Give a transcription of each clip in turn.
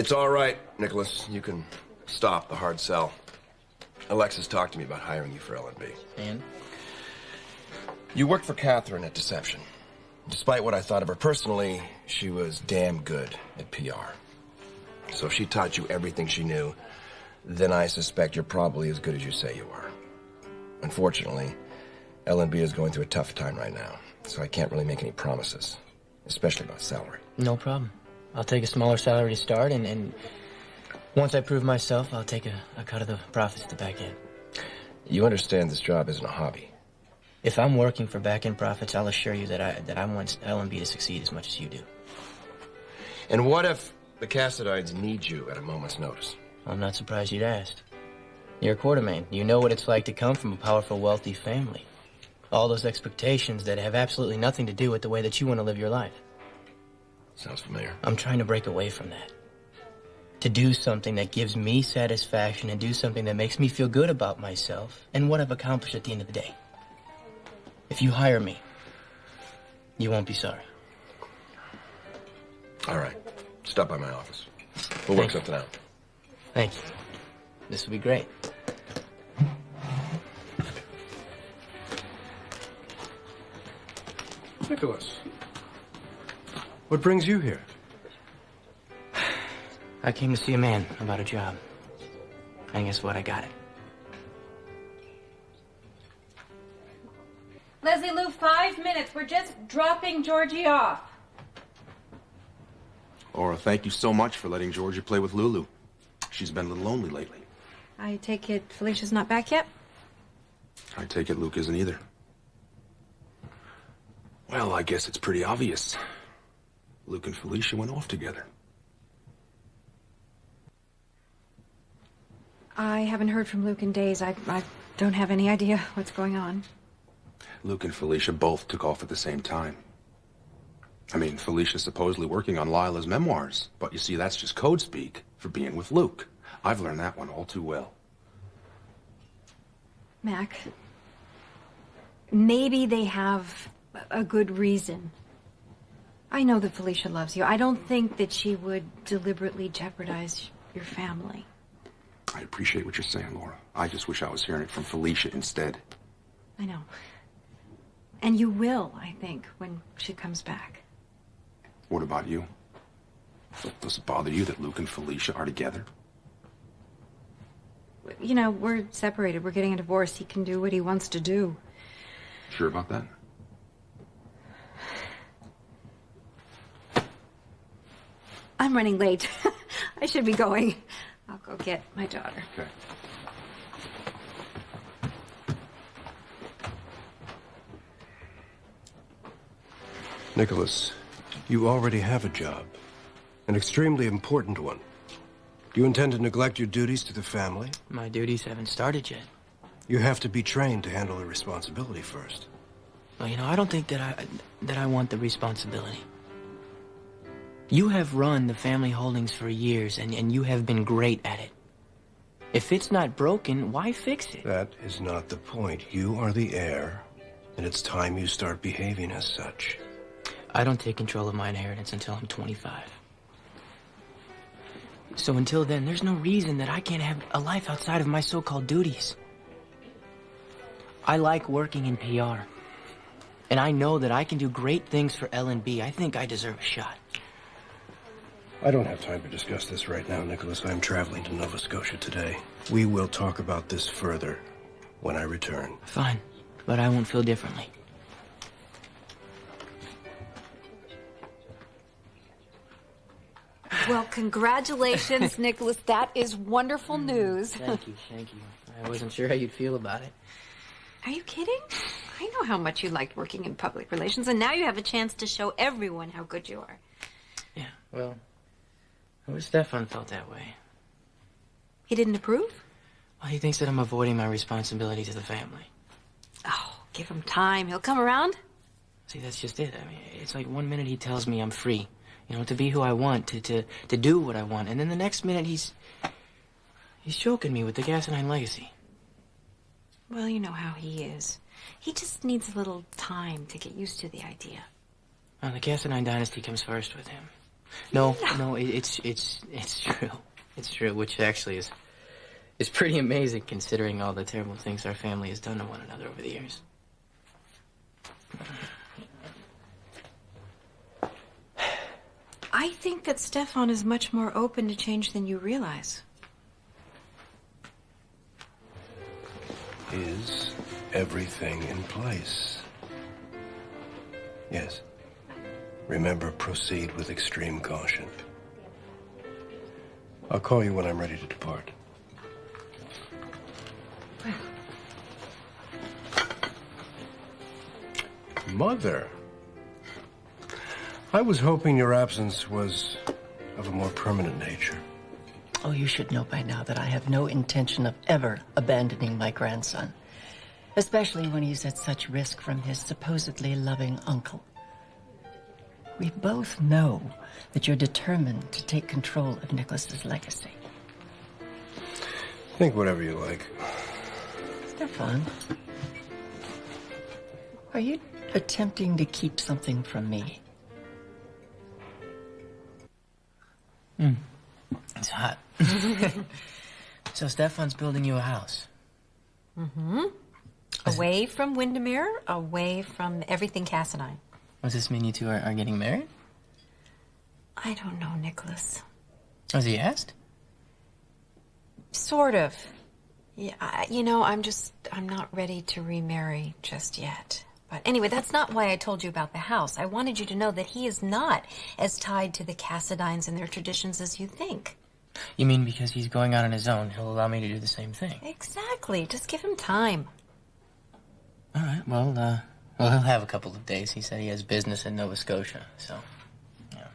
It's all right, Nikolas. You can stop the hard sell. Alexis talked to me about hiring you for L&B. And? You worked for Catherine at Deception. Despite what I thought of her personally, she was damn good at PR. So if she taught you everything she knew, then I suspect you're probably as good as you say you are. Unfortunately, L&B is going through a tough time right now, so I can't really make any promises, especially about salary. No problem. I'll take a smaller salary to start, and once I prove myself, I'll take a cut of the profits at the back end. You understand this job isn't a hobby. If I'm working for back-end profits, I'll assure you that I want L&B to succeed as much as you do. And what if the Cassadines need you at a moment's notice? I'm not surprised you'd ask. You're a quartermain. You know what it's like to come from a powerful, wealthy family. All those expectations that have absolutely nothing to do with the way that you want to live your life. Sounds familiar. I'm trying to break away from that. To do something that gives me satisfaction and do something that makes me feel good about myself and what I've accomplished at the end of the day. If you hire me, you won't be sorry. All right. Stop by my office. We'll work something out. Thank you. This will be great. Nikolas, what brings you here? I came to see a man about a job. And guess what? I got it. Leslie Lou, 5 minutes. We're just dropping Georgie off. Laura, thank you so much for letting Georgie play with Lulu. She's been a little lonely lately. I take it Felicia's not back yet? I take it Luke isn't either. Well, I guess it's pretty obvious. Luke and Felicia went off together. I haven't heard from Luke in days. I don't have any idea what's going on. Luke and Felicia both took off at the same time. I mean, Felicia's supposedly working on Lila's memoirs, but you see, that's just code speak for being with Luke. I've learned that one all too well. Mac, maybe they have a good reason. I know that Felicia loves you. I don't think that she would deliberately jeopardize your family. I appreciate what you're saying, Laura. I just wish I was hearing it from Felicia instead. I know. And you will, I think, when she comes back. What about you? Does it bother you that Luke and Felicia are together? You know, we're separated. We're getting a divorce. He can do what he wants to do. Sure about that? I'm running late. I should be going. I'll go get my daughter. Okay. Nikolas, you already have a job. An extremely important one. Do you intend to neglect your duties to the family? My duties haven't started yet. You have to be trained to handle the responsibility first. Well, you know, I don't think that I want the responsibility. You have run the family holdings for years, and you have been great at it. If it's not broken, why fix it? That is not the point. You are the heir, and it's time you start behaving as such. I don't take control of my inheritance until I'm 25. So until then, there's no reason that I can't have a life outside of my so-called duties. I like working in PR. And I know that I can do great things for L&B. I think I deserve a shot. I don't have time to discuss this right now, Nikolas. I'm traveling to Nova Scotia today. We will talk about this further when I return. Fine, but I won't feel differently. Well, congratulations, Nikolas. That is wonderful news. Thank you, thank you. I wasn't sure how you'd feel about it. Are you kidding? I know how much you liked working in public relations, and now you have a chance to show everyone how good you are. Yeah, well, I wish Stefan felt that way. He didn't approve? Well, he thinks that I'm avoiding my responsibility to the family. Oh, give him time. He'll come around. See, that's just it. I mean, it's like one minute he tells me I'm free, you know, to be who I want, to do what I want, and then the next minute he's choking me with the Cassadine legacy. Well, you know how he is. He just needs a little time to get used to the idea. Well, the Cassadine dynasty comes first with him. No, it's true. It's true, which actually is pretty amazing considering all the terrible things our family has done to one another over the years. I think that Stefan is much more open to change than you realize. Is everything in place? Yes. Remember, proceed with extreme caution. I'll call you when I'm ready to depart. Mother, I was hoping your absence was of a more permanent nature. Oh, you should know by now that I have no intention of ever abandoning my grandson, especially when he's at such risk from his supposedly loving uncle. We both know that you're determined to take control of Nikolas's legacy. Think whatever you like. Stefan, are you attempting to keep something from me? It's hot. So Stefan's building you a house. Mm-hmm. Away from Windermere, away from everything Cassadine. Does this mean you two are getting married? I don't know, Nikolas. Has he asked? Sort of. Yeah, I'm not ready to remarry just yet. But anyway, that's not why I told you about the house. I wanted you to know that he is not as tied to the Cassadines and their traditions as you think. You mean because he's going out on his own, he'll allow me to do the same thing? Exactly. Just give him time. All right, well, he'll have a couple of days. He said he has business in Nova Scotia, so, yeah.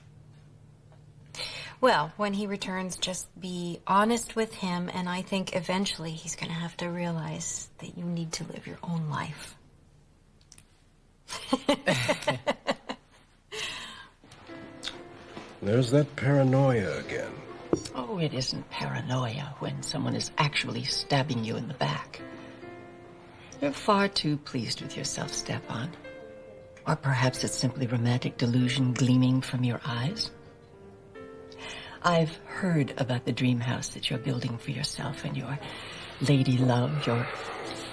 Well, when he returns, just be honest with him, and I think eventually he's going to have to realize that you need to live your own life. There's that paranoia again. Oh, it isn't paranoia when someone is actually stabbing you in the back. You're far too pleased with yourself, Stefan. Or perhaps it's simply romantic delusion gleaming from your eyes. I've heard about the dream house that you're building for yourself and your lady love, your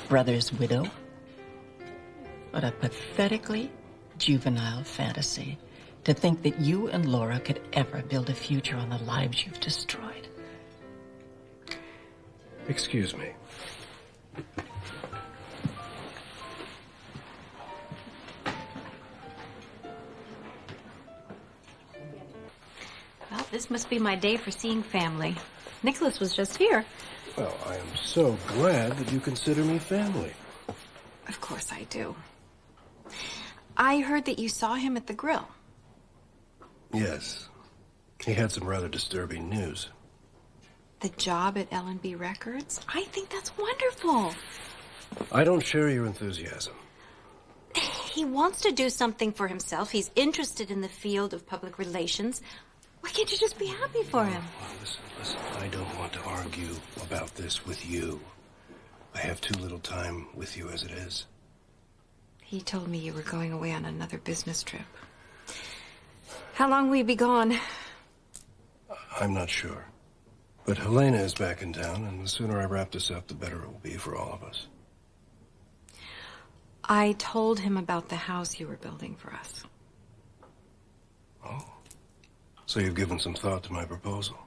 brother's widow. What a pathetically juvenile fantasy to think that you and Laura could ever build a future on the lives you've destroyed. Excuse me. Well, this must be my day for seeing family. Nikolas was just here. Well, I am so glad that you consider me family. Of course I do. I heard that you saw him at the grill. Yes. He had some rather disturbing news. The job at L&B Records? I think that's wonderful. I don't share your enthusiasm. He wants to do something for himself. He's interested in the field of public relations. Why can't you just be happy for him? Well, listen. I don't want to argue about this with you. I have too little time with you as it is. He told me you were going away on another business trip. How long will you be gone? I'm not sure. But Helena is back in town, and the sooner I wrap this up, the better it will be for all of us. I told him about the house you were building for us. Oh. So you've given some thought to my proposal?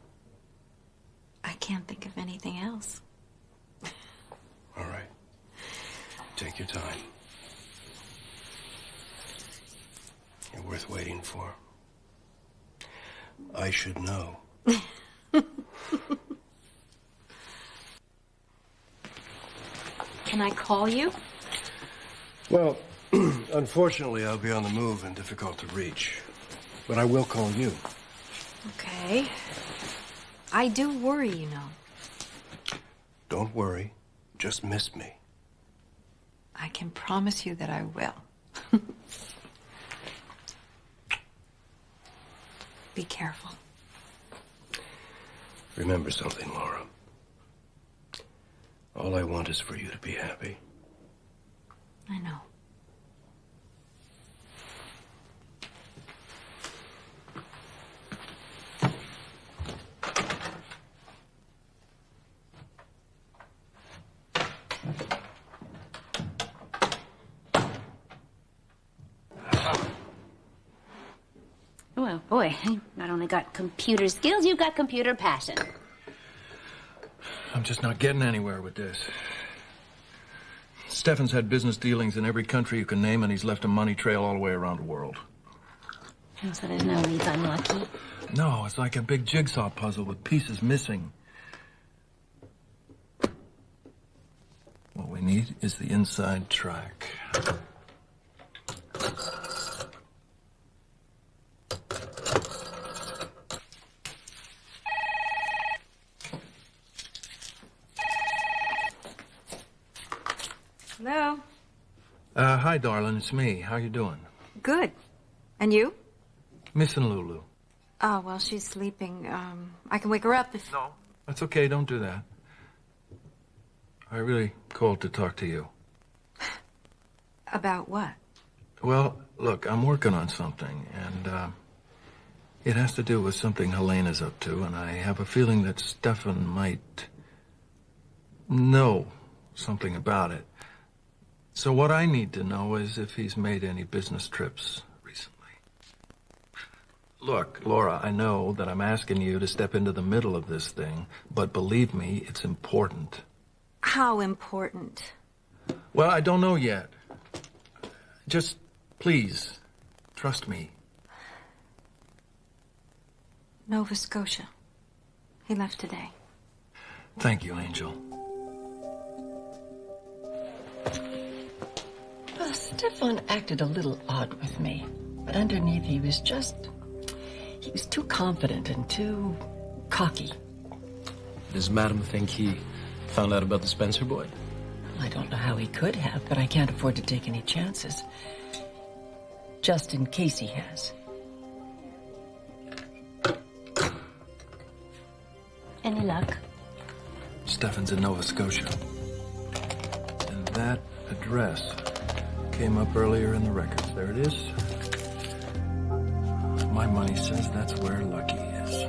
I can't think of anything else. All right. Take your time. You're worth waiting for. I should know. Can I call you? Well, unfortunately, I'll be on the move and difficult to reach. But I will call you. Okay. I do worry, you know. Don't worry. Just miss me. I can promise you that I will. Be careful. Remember something, Laura. All I want is for you to be happy. I know. Oh, boy. You not only got computer skills, you've got computer passion. I'm just not getting anywhere with this. Stefan's had business dealings in every country you can name, and he's left a money trail all the way around the world. Oh, so there's no leads unlucky. No, it's like a big jigsaw puzzle with pieces missing. What we need is the inside track. Hello. Hi, darling. It's me. How you doing? Good. And you? Missing Lulu. Oh, well, she's sleeping. I can wake her up if... No. That's okay. Don't do that. I really called to talk to you. About what? Well, look, I'm working on something, and it has to do with something Helena's up to, and I have a feeling that Stefan might know something about it. So what I need to know is if he's made any business trips recently. Look, Laura, I know that I'm asking you to step into the middle of this thing, but believe me, it's important. How important? Well, I don't know yet. Just, please, trust me. Nova Scotia. He left today. Thank you, Angel. Well, Stefan acted a little odd with me, but underneath he was too confident and too cocky. Does Madam think he found out about the Spencer boy? I don't know how he could have, but I can't afford to take any chances. Just in case he has. Any luck? Stefan's in Nova Scotia. And that address came up earlier in the records. There it is. My money says that's where Lucky is.